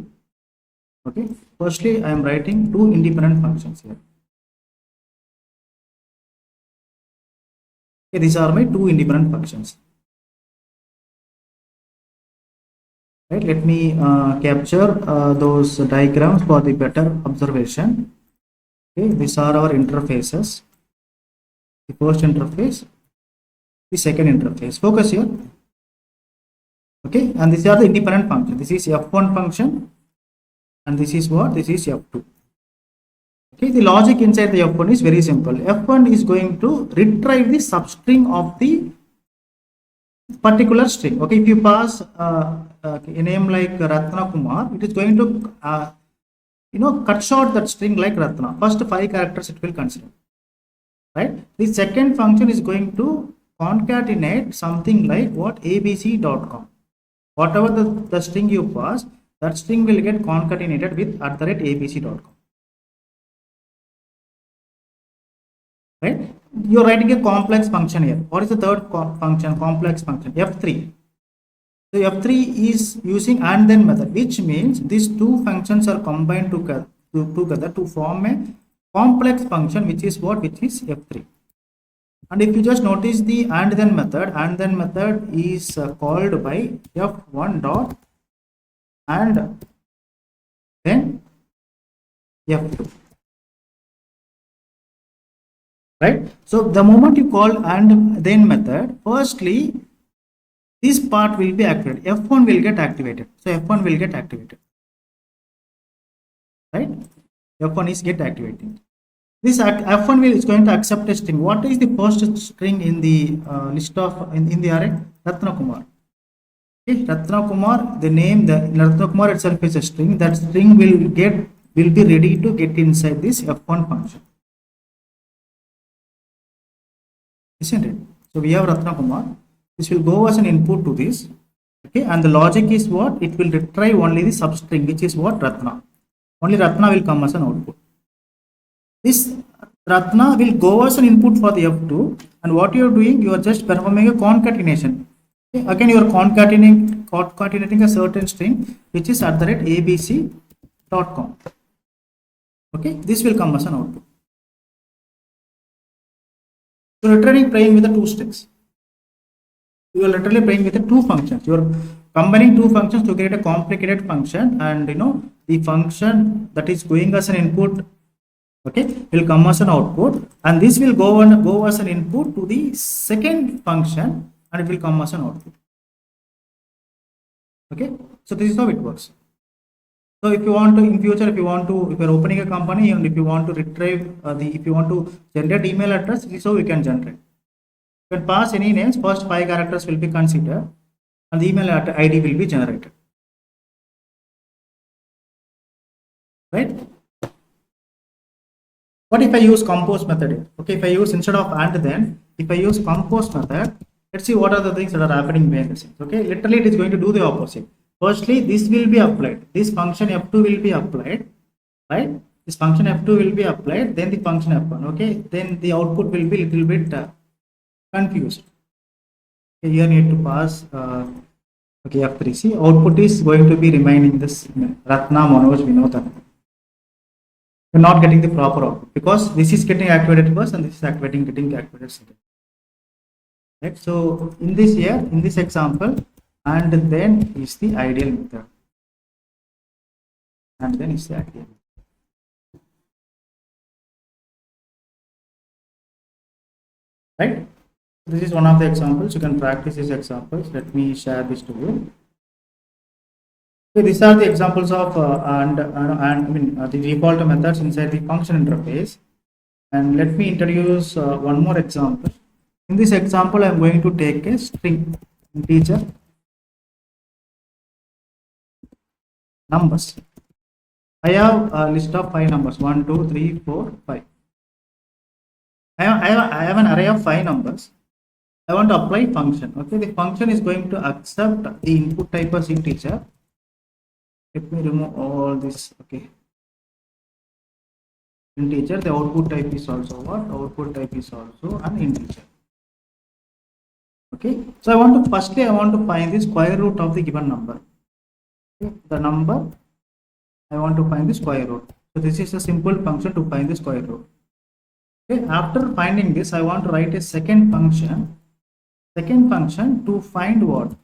Okay. Firstly, I am writing 2 independent functions here. Okay, these are my 2 independent functions. Right, let me capture those diagrams for the better observation. Okay, these are our interfaces. The first interface, the second interface. Focus here. Okay, and these are the independent functions. This is F1 function, and this is what? This is F2. Okay, the logic inside the F1 is very simple. F1 is going to retrieve the substring of the particular string. Okay, if you pass a name like Ratna Kumar, it is going to cut short that string like Ratna. First 5 characters it will consider. Right. The second function is going to concatenate something like what? abc.com. Whatever the string you pass, that string will get concatenated with @abc.com. Right? You're writing a complex function here. What is the third function? Complex function f3. So f3 is using andThen method, which means these two functions are combined together to form a complex function, which is what? Which is f3. And if you just notice the andThen method is called by f1 dot and then f2. Right? So the moment you call andThen method, firstly this part will be activated. F1 will get activated. So F1 will get activated. Right? F1 is get activated. This F1 is going to accept a string. What is the first string in the list of in the array? Ratna Kumar. Okay, Ratna Kumar. The name the Ratna Kumar itself is a string. That string will be ready to get inside this F1 function. Isn't it? So we have Ratna Kumar. This will go as an input to this. Okay, and the logic is what? It will retrieve only the substring, which is what? Ratna. Only Ratna will come as an output. This Ratna will go as an input for the F2, and what you are doing, you are just performing a concatenation. Okay? Again, you are concatenating a certain string, which is @abc.com. Okay, this will come as an output. You are literally playing with the two strings. You are literally playing with the two functions. You are combining two functions to create a complicated function, and the function that is going as an input, okay, will come as an output, and this will go as an input to the second function, and it will come as an output. Okay, so this is how it works. So if you want to in future, if you're opening a company and if you want to retrieve if you want to generate email address, this is how we can generate. You can pass any names, first 5 characters will be considered, and the email ID will be generated. Right? What if I use compose method here? Okay, if I use instead of andThen, if I use compose method, let's see what are the things that are happening behind the scenes. Okay, literally it is going to do the opposite. Firstly, this will be applied. This function f2 will be applied, right? This function f2 will be applied, then the function f1. Okay, then the output will be little bit confused. Okay, here need to pass. Okay, f3. See, output is going to be remaining this Ratna Manoj Vinod. You're not getting the proper output because this is getting activated first and this is getting activated second. Right? So in this example, andThen is the ideal method. andThen is the ideal. Right? This is one of the examples. You can practice these examples. Let me share this to you. Okay, these are the examples of the default methods inside the function interface. And let me introduce one more example. In this example, I am going to take a string integer numbers. I have a list of 5 numbers 1, 2, 3, 4, 5. I have an array of 5 numbers. I want to apply function. Okay, the function is going to accept the input type as integer. Let me remove all this. Okay, integer. The output type is also what? Output type is also an integer. Okay, so I want to find the square root of the given number. Okay, the number I want to find the square root. So this is a simple function to find the square root. Okay, after finding this, I want to write a second function to find what?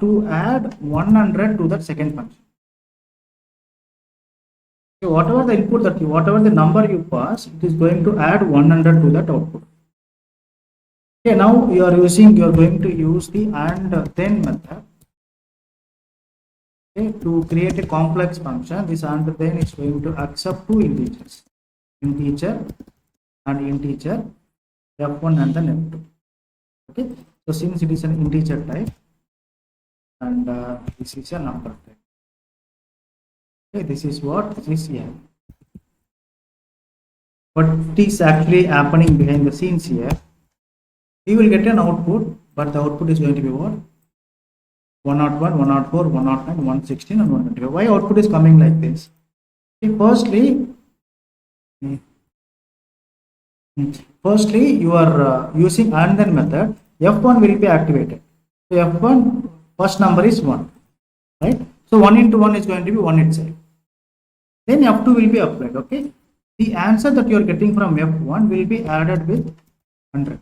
To add 100 to that second function. Okay, whatever the input whatever the number you pass, it is going to add 100 to that output. Okay, now you are going to use the andThen method. Okay, to create a complex function. This andThen is going to accept two integers, integer and integer, f1 and then f2. Okay, so since it is an integer type and this is a number type. Okay, this is what this is here. What is actually happening behind the scenes here? We will get an output, but the output is going to be what? 101, 104, 109, 116 and 125. Why output is coming like this? Okay, firstly you are using andThen method. F1 will be activated. So F1 first number is 1, right? So 1 into 1 is going to be 1 itself. Then F2 will be applied. Okay, the answer that you are getting from F1 will be added with 100.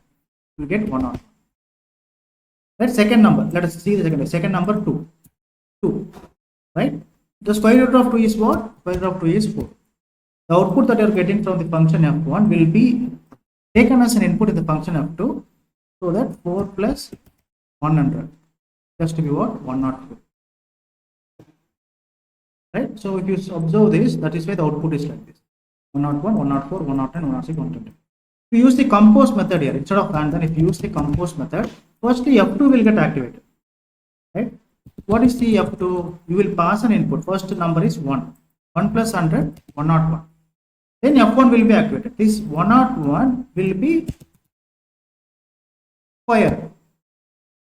You get 101. Right, second number, let us see the second number 2, right? The square root of 2 is what? Square root of 2 is 4. The output that you are getting from the function f1 will be taken as an input in the function f2, so that 4 plus 100 just to be what? 102. Right? So if you observe this, that is why the output is like this: 101, 104, 110, 106, 120. If you use the compose method here instead of and then, if you use the compose method, firstly f2 will get activated. Right? What is the f2? You will pass an input. First number is 1. 1 plus 100, 101. Then f1 will be activated. This 101 will be square.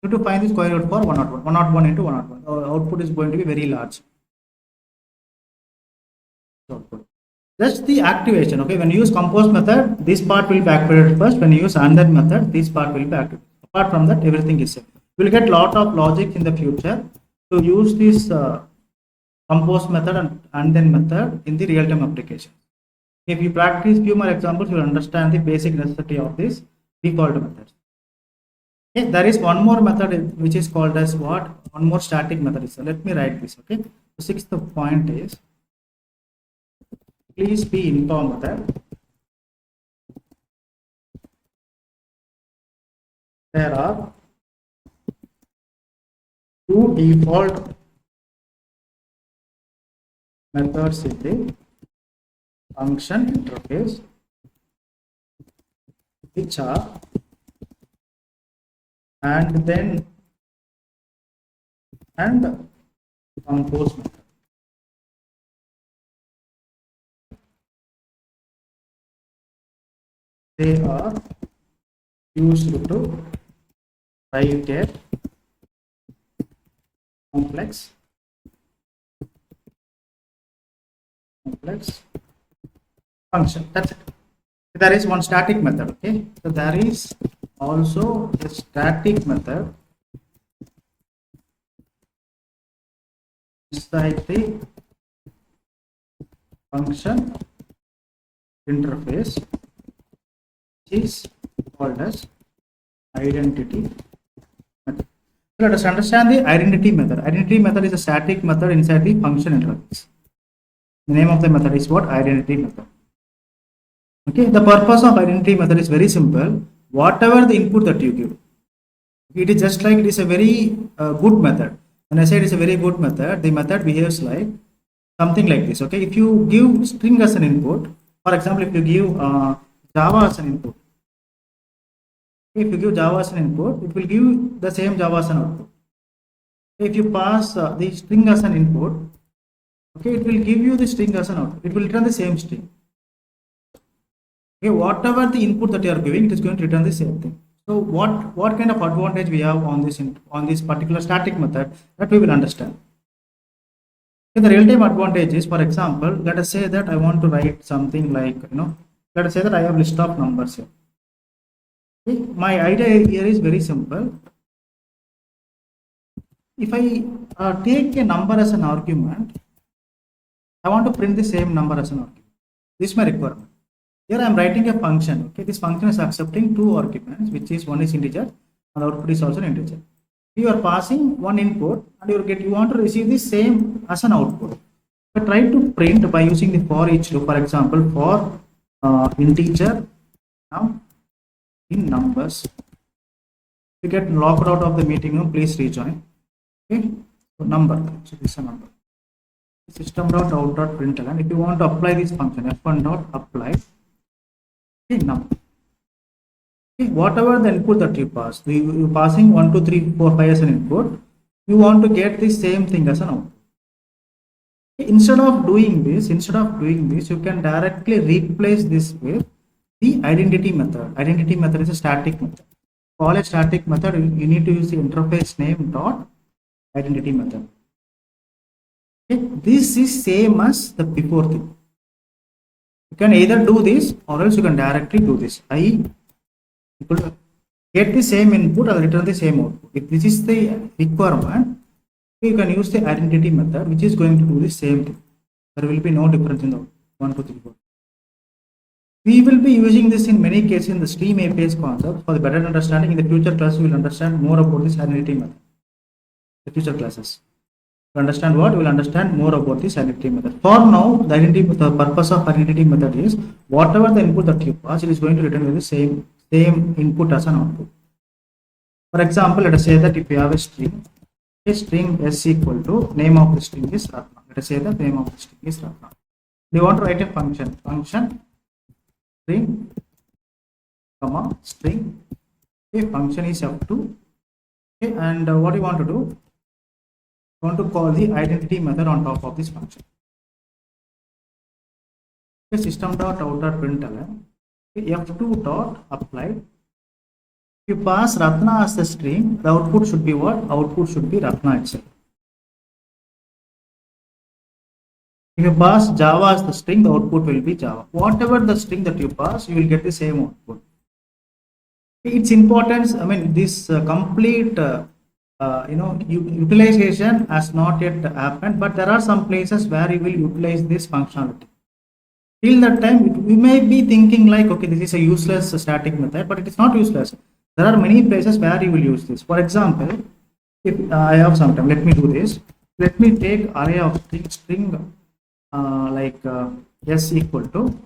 You have to find the square root for 101. 101 into 101. Our output is going to be very large. Output. Just the activation. Okay, when you use compose method, this part will be activated first. When you use andThen method, this part will be activated. Apart from that, everything is safe. You will get lot of logic in the future to use this compose method and andThen method in the real-time application. If you practice few more examples, you will understand the basic necessity of this default methods. Okay, there is one more method which is called as what? One more static method. So let me write this. Okay, the sixth point is, please be informed that there are two default methods in the function interface, which are andThen and compose method. They are used to write a complex function. That's it. There is one static method. Okay, so there is also a static method inside the function interface, which is called as identity method. Let us understand the identity method. Identity method is a static method inside the function interface. The name of the method is what? Identity method. Okay, the purpose of identity method is very simple. Whatever the input that you give, it is just like it is a very good method. When I say it is a very good method, the method behaves like something like this. Okay, if you give string as an input, for example, if you give Java as an input, if you give Java as an input, it will give the same Java as an output. If you pass the string as an input, okay, it will give you the string as an output. It will return the same string. Okay, whatever the input that you are giving, it is going to return the same thing. So what kind of advantage we have on this particular static method, that we will understand. Okay, the real-time advantage is, for example, let us say that I want to write something like, let us say that I have list of numbers here. Okay, my idea here is very simple. If I take a number as an argument, I want to print the same number as an argument. This is my requirement. Here I am writing a function. Okay, this function is accepting two arguments, which is one is integer and output is also an integer. You are passing one input and you want to receive the same as an output. But try to print by using the for each loop. For example, for integer now in numbers. If you get locked out of the meeting room, please rejoin. Okay, so number. So this is a number. System.out.println. And if you want to apply this function, f1.apply. Okay, now, okay, whatever the input that you pass, you passing 1, 2, 3, 4, 5 as an input, you want to get the same thing as an output. Okay, instead of doing this, you can directly replace this with the identity method. Identity method is a static method. For a static method, you need to use the interface name dot identity method. Okay, this is same as the before thing. You can either do this or else you can directly do this. I equal to get the same input or return the same output. If this is the requirement, you can use the identity method, which is going to do the same thing. There will be no difference in the 1, 2, 3, 4. We will be using this in many cases in the stream APIs concept. For the better understanding, in the future class, we will understand more about this identity method. The future classes. To understand what, we will understand more about this identity method. For now, the purpose of identity method is whatever the input that you pass, it is going to return with the same input as an output. For example, let us say that if you have a string s equal to name of the string is Ratna. Let us say that name of the string is Ratna. We want to write a function string comma string. Okay, function is f2. Okay, and what you want to do? You want to call the identity method on top of this function. Okay, system.out.println f2 dot applied. If you pass Ratna as the string, the output should be what? Output should be Ratna itself. If you pass Java as the string, the output will be Java. Whatever the string that you pass, you will get the same output. Its importance, I mean, this complete utilization has not yet happened, but there are some places where you will utilize this functionality. Till that time, we may be thinking like, okay, this is a useless static method, but it is not useless. There are many places where you will use this. For example, if I have some time, let me do this. Let me take array of string s equal to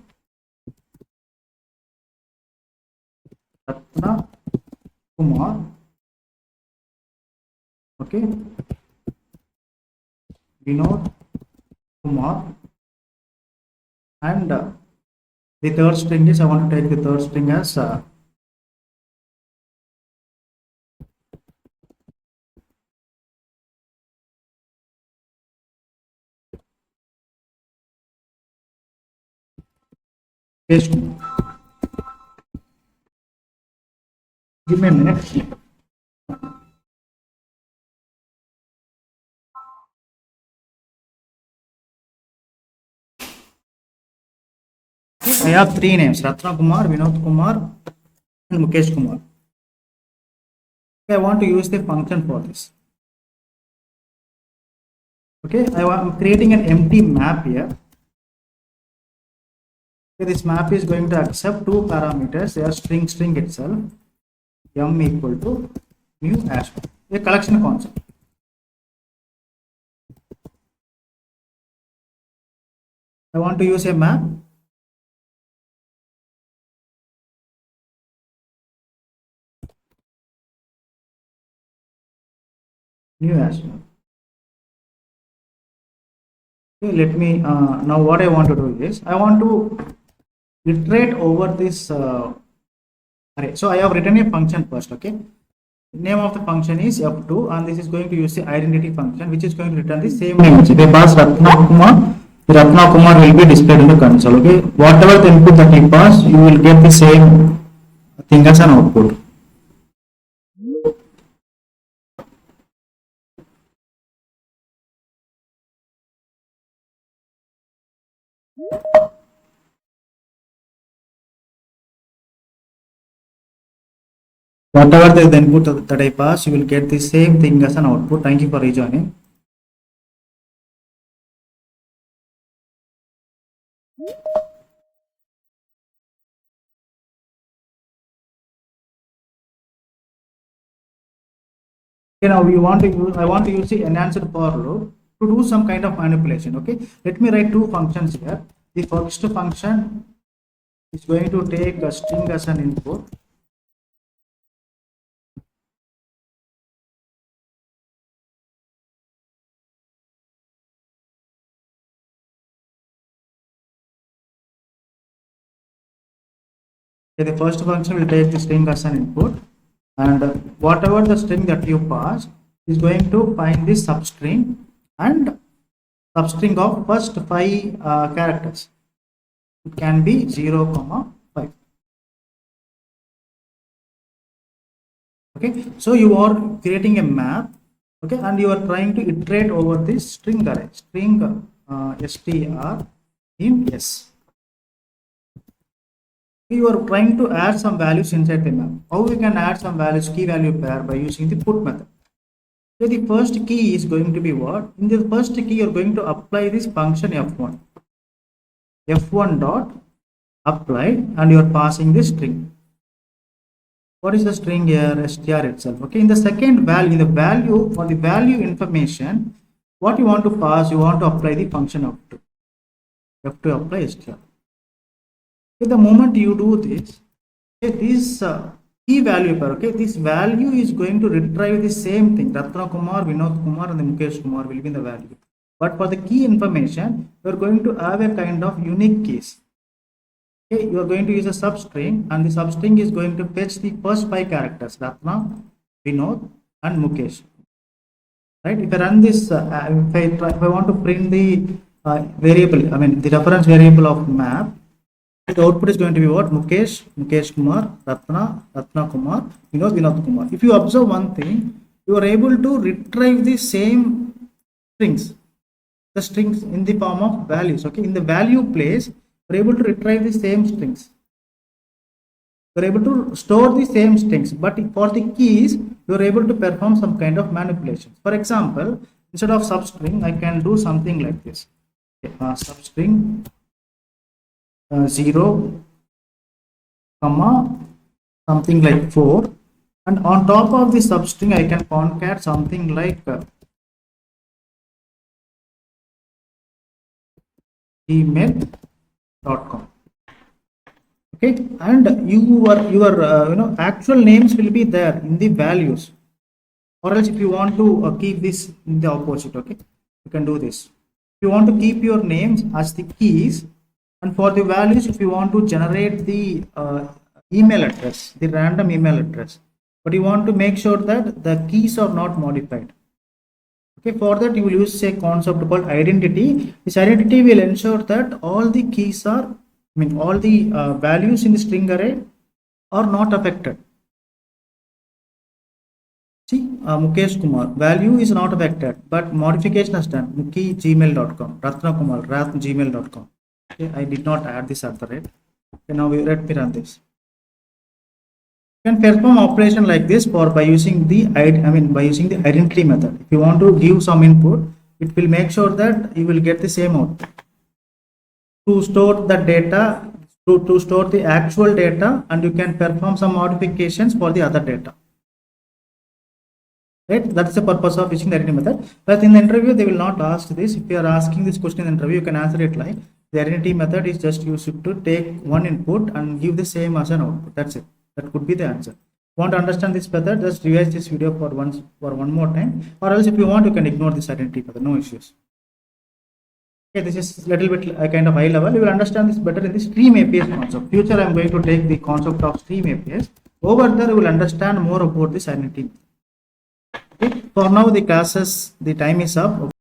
Ratna Kumar, okay, Vinod Kumar, and the third string is, I want to take the third string as Kesh Kumar. Give me a minute. I have three names: Ratna Kumar, Vinod Kumar, and Mukesh Kumar. I want to use the function for this. Okay, I'm creating an empty map here. Okay, this map is going to accept two parameters. They are string itself, m equal to new hash, a collection concept. I want to use a map. New hash. Okay, let me now what I want to do is I want to iterate over this array. So I have written a function first. Okay, name of the function is f2, and this is going to use the identity function, which is going to return the same image. If I pass Ratna Kumar, the Ratna Kumar will be displayed in the console. Okay, whatever the input that you pass, you will get the same thing as an output. Whatever the input that I pass, you will get the same thing as an output. Thank you for rejoining. Okay, now I want to use the enhanced for loop to do some kind of manipulation. Okay, let me write two functions here. The first function is going to take a string as an input. Okay, the first function will take the string as an input, and whatever the string that you pass is going to find the substring and substring of first 5 characters. It can be 0, 5. Okay, so you are creating a map Okay, and you are trying to iterate over this string array, string str in s. You are trying to add some values inside the map. How we can add some values, key value pair, by using the put method. So the first key is going to be what? In the first key, you're going to apply this function f1. f1 dot apply, and you're passing the string. What is the string here? str itself. Okay, in the second value, in the value, for the value information, what you want to pass, you want to apply the function f2. f2 apply str. Okay, the moment you do this, okay, this key value pair, okay, this value is going to retrieve the same thing. Ratna Kumar, Vinod Kumar, and the Mukesh Kumar will be in the value. But for the key information, we are going to have a kind of unique keys. Okay, you are going to use a substring, and the substring is going to fetch the first 5 characters: Ratna, Vinod, and Mukesh. Right? If I run this, if I want to print the variable, I mean the reference variable of map, the output is going to be what? Mukesh, Mukesh Kumar, Ratna, Ratna Kumar, Vinod, Vinod Kumar. If you observe one thing, you are able to retrieve the same strings, the strings in the form of values. Okay, in the value place, you are able to retrieve the same strings. You are able to store the same strings, but for the keys, you are able to perform some kind of manipulations. For example, instead of substring, I can do something like this. Okay, substring 0, comma, something like 4, and on top of the substring I can concat something like email.com. Okay, and your actual names will be there in the values. Or else if you want to keep this in the opposite, okay, you can do this. If you want to keep your names as the keys, and for the values, if you want to generate the email address, the random email address, but you want to make sure that the keys are not modified. Okay, for that you will use a concept called identity. This identity will ensure that all the keys are, I mean all the values in the string array are not affected. See, Mukesh Kumar, value is not affected, but modification is done. Muki gmail.com, Ratna Kumar, Rath gmail.com. Okay, I did not add this at the rate. Okay, now let me run this. You can perform operation like this for by using the by using the identity method. If you want to give some input, it will make sure that you will get the same output. To store the data, to store the actual data, and you can perform some modifications for the other data. Right? That's the purpose of using the identity method. But in the interview, they will not ask this. If you are asking this question in the interview, you can answer it like the identity method is just used to take one input and give the same as an output. That's it. That could be the answer. Want to understand this method? Just revise this video for one more time, or else if you want, you can ignore this identity method. No issues. Okay, this is a little bit kind of high level. You will understand this better in the stream APIs concept. Future, I am going to take the concept of stream APIs. Over there, you will understand more about this identity. Okay. For now, the time is up.